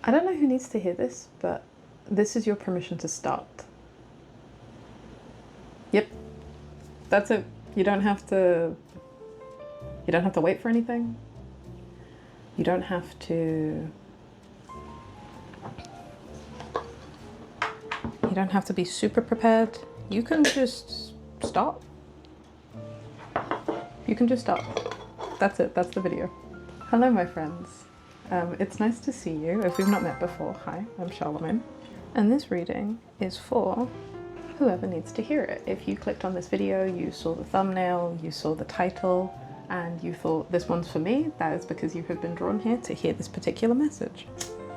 I don't know who needs to hear this, but this is your permission to start. Yep, that's it. You don't have to wait for anything. You don't have to be super prepared. You can just start. You can just start. That's it, that's the video. Hello my friends. It's nice to see you. If we've not met before, hi, I'm Charlemagne. And this reading is for whoever needs to hear it. If you clicked on this video, you saw the thumbnail, you saw the title, and you thought this one's for me, that is because you have been drawn here to hear this particular message.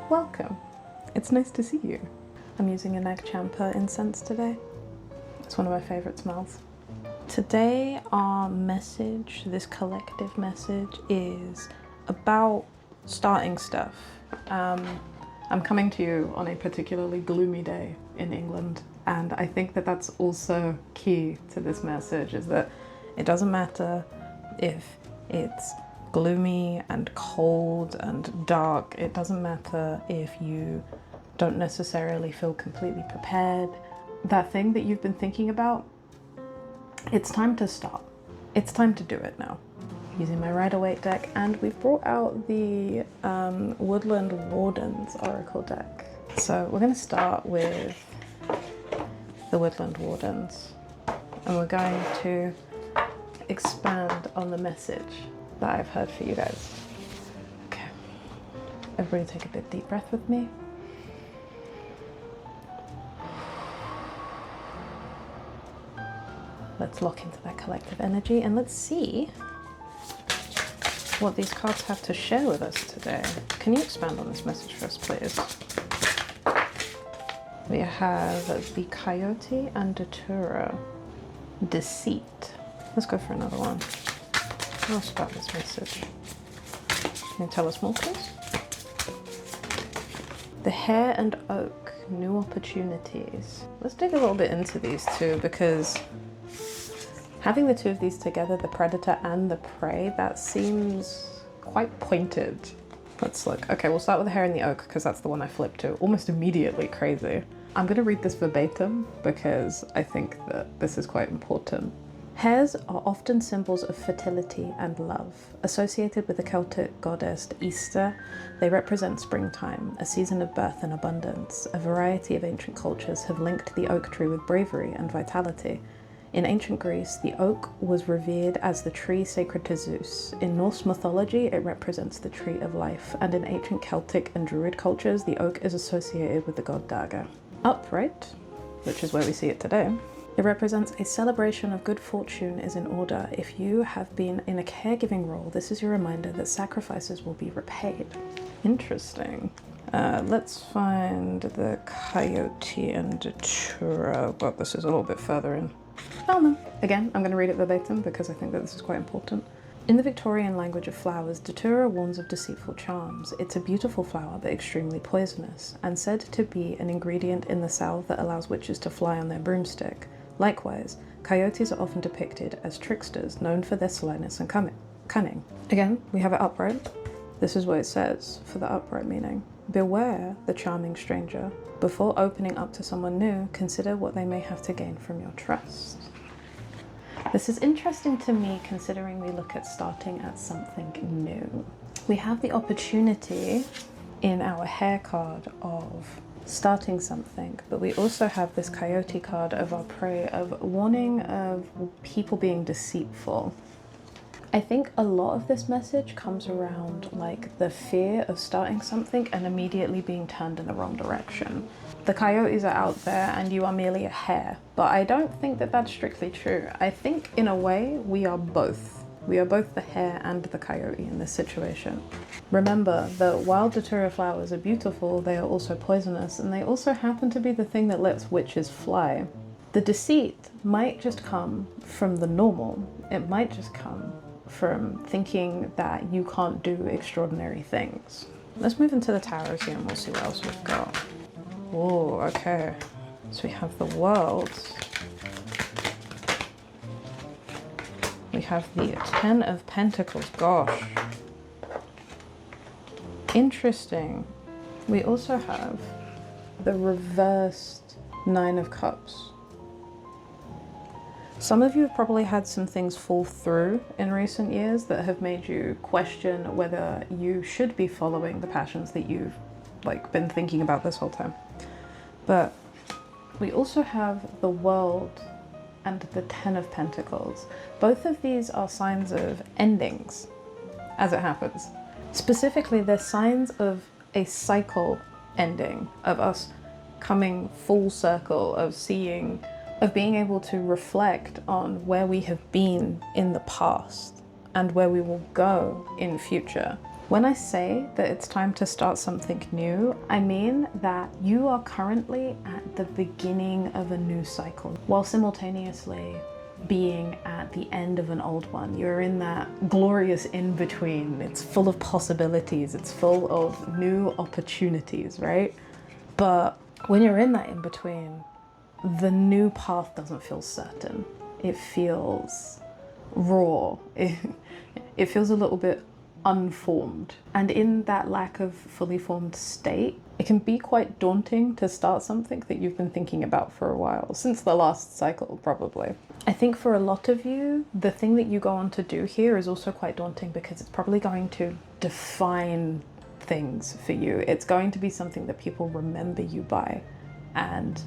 Welcome. It's nice to see you. I'm using a Nag Champa incense today. It's one of my favorite smells. Today our message, this collective message, is about starting stuff. I'm coming to you on a particularly gloomy day in England, and I think that that's also key to this message, is that it doesn't matter if it's gloomy and cold and dark. It doesn't matter if you don't necessarily feel completely prepared. That thing that you've been thinking about, it's time to start. It's time to do it now. Using my Rider-Waite deck, and we've brought out the Woodland Wardens Oracle deck. So we're going to start with the Woodland Wardens, and we're going to expand on the message that I've heard for you guys. Okay, everybody take a big deep breath with me. Let's lock into that collective energy and let's see what these cards have to share with us today. Can you expand on this message for us, please? We have the Coyote and Datura. Deceit. Let's go for another one. I'll start this message. Can you tell us more, please? The Hare and Oak. New opportunities. Let's dig a little bit into these two, because having the two of these together, the predator and the prey, that seems quite pointed. Let's look. Okay, we'll start with the Hare and the Oak because that's the one I flipped to almost immediately. Crazy. I'm going to read this verbatim because I think that this is quite important. Hares are often symbols of fertility and love. Associated with the Celtic goddess Easter, they represent springtime, a season of birth and abundance. A variety of ancient cultures have linked the oak tree with bravery and vitality. In ancient Greece, the oak was revered as the tree sacred to Zeus. In Norse mythology, it represents the tree of life, and in ancient Celtic and Druid cultures, the oak is associated with the god Daga. Upright, which is where we see it today, it represents a celebration of good fortune is in order. If you have been in a caregiving role, this is your reminder that sacrifices will be repaid. Interesting. Let's find the Coyote and Datura. Well, this is a little bit further in. Oh no. Again, I'm going to read it verbatim because I think that this is quite important. In the Victorian language of flowers, Datura warns of deceitful charms. It's a beautiful flower but extremely poisonous, and said to be an ingredient in the salve that allows witches to fly on their broomstick. Likewise, coyotes are often depicted as tricksters, known for their slyness and cunning. Again, we have it upright. This is what it says for the upright meaning. Beware the charming stranger. Before opening up to someone new, consider what they may have to gain from your trust. This is interesting to me considering we look at starting at something new. We have the opportunity in our Hare card of starting something, but we also have this Coyote card of our prey, of warning of people being deceitful. I think a lot of this message comes around like the fear of starting something and immediately being turned in the wrong direction. The coyotes are out there and you are merely a hare, but I don't think that that's strictly true. I think in a way we are both. We are both the hare and the coyote in this situation. Remember that while Datura flowers are beautiful, they are also poisonous, and they also happen to be the thing that lets witches fly. The deceit might just come from the normal. It might just come from thinking that you can't do extraordinary things. Let's move into the tarots here and we'll see what else we've got. Whoa, okay. So we have the World. We have the Ten of Pentacles, gosh. Interesting. We also have the reversed Nine of Cups. Some of you have probably had some things fall through in recent years that have made you question whether you should be following the passions that you've been thinking about this whole time. But we also have the World and the Ten of Pentacles. Both of these are signs of endings, as it happens. Specifically, they're signs of a cycle ending, of us coming full circle, of being able to reflect on where we have been in the past and where we will go in future. When I say that it's time to start something new, I mean that you are currently at the beginning of a new cycle, while simultaneously being at the end of an old one. You're in that glorious in-between. It's full of possibilities, it's full of new opportunities, right? But when you're in that in-between, the new path doesn't feel certain. It feels raw. It feels a little bit unformed. And in that lack of fully formed state, it can be quite daunting to start something that you've been thinking about for a while, since the last cycle, probably. I think for a lot of you, the thing that you go on to do here is also quite daunting because it's probably going to define things for you. It's going to be something that people remember you by. And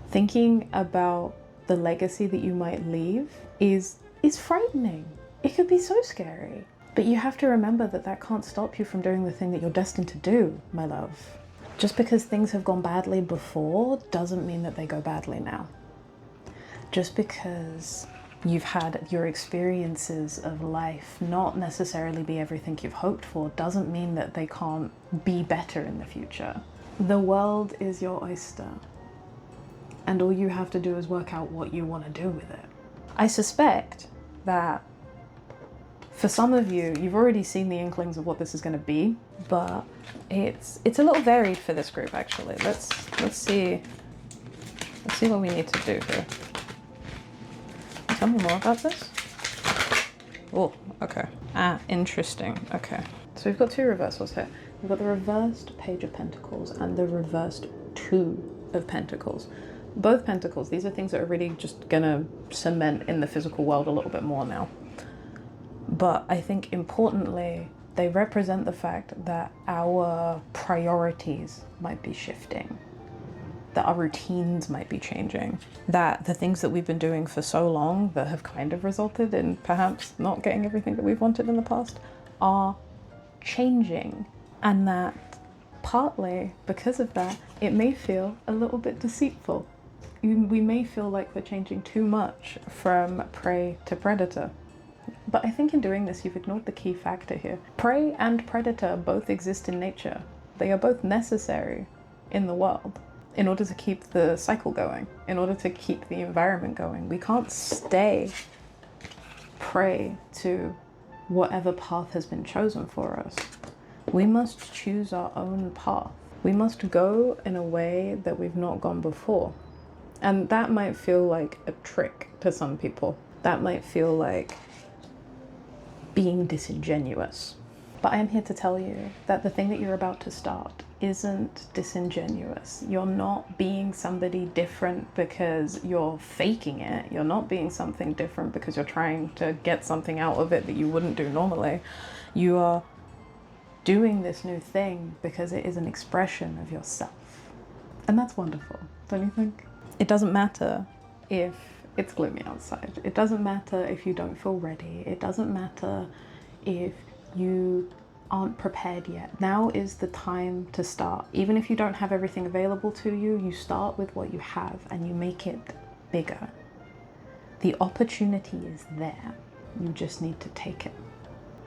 thinking about the legacy that you might leave is frightening. It could be so scary. But you have to remember that that can't stop you from doing the thing that you're destined to do, my love. Just because things have gone badly before doesn't mean that they go badly now. Just because you've had your experiences of life not necessarily be everything you've hoped for doesn't mean that they can't be better in the future. The world is your oyster, and all you have to do is work out what you want to do with it. I suspect that for some of you, you've already seen the inklings of what this is going to be, but it's a little varied for this group actually. Let's see what we need to do here. Tell me more about this. Oh, okay. Interesting. Okay. So we've got two reversals here. We've got the reversed Page of Pentacles and the reversed Two of Pentacles. Both Pentacles, these are things that are really just gonna cement in the physical world a little bit more now. But I think importantly, they represent the fact that our priorities might be shifting, that our routines might be changing, that the things that we've been doing for so long that have kind of resulted in perhaps not getting everything that we've wanted in the past are changing, and that partly because of that, it may feel a little bit deceitful. We may feel like we're changing too much from prey to predator. But I think in doing this, you've ignored the key factor here. Prey and predator both exist in nature. They are both necessary in the world in order to keep the cycle going, in order to keep the environment going. We can't stay prey to whatever path has been chosen for us. We must choose our own path. We must go in a way that we've not gone before. And that might feel like a trick to some people. That might feel like being disingenuous. But I am here to tell you that the thing that you're about to start isn't disingenuous. You're not being somebody different because you're faking it. You're not being something different because you're trying to get something out of it that you wouldn't do normally. You are doing this new thing because it is an expression of yourself. And that's wonderful, don't you think? It doesn't matter if it's gloomy outside. It doesn't matter if you don't feel ready. It doesn't matter if you aren't prepared yet. Now is the time to start. Even if you don't have everything available to you, you start with what you have and you make it bigger. The opportunity is there. You just need to take it.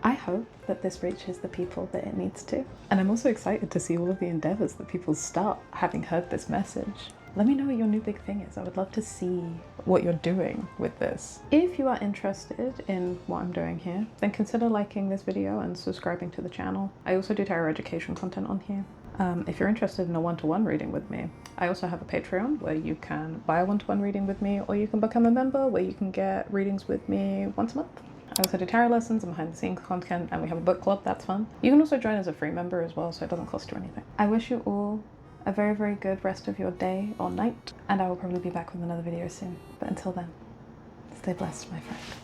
I hope that this reaches the people that it needs to. And I'm also excited to see all of the endeavors that people start having heard this message. Let me know what your new big thing is. I would love to see what you're doing with this. If you are interested in what I'm doing here, then consider liking this video and subscribing to the channel. I also do tarot education content on here. If you're interested in a one-to-one reading with me, I also have a Patreon where you can buy a one-to-one reading with me, or you can become a member where you can get readings with me once a month. I also do tarot lessons and behind the scenes content, and we have a book club, that's fun. You can also join as a free member as well, so it doesn't cost you anything. I wish you all a very, very good rest of your day or night, and I will probably be back with another video soon. But until then, stay blessed, my friend.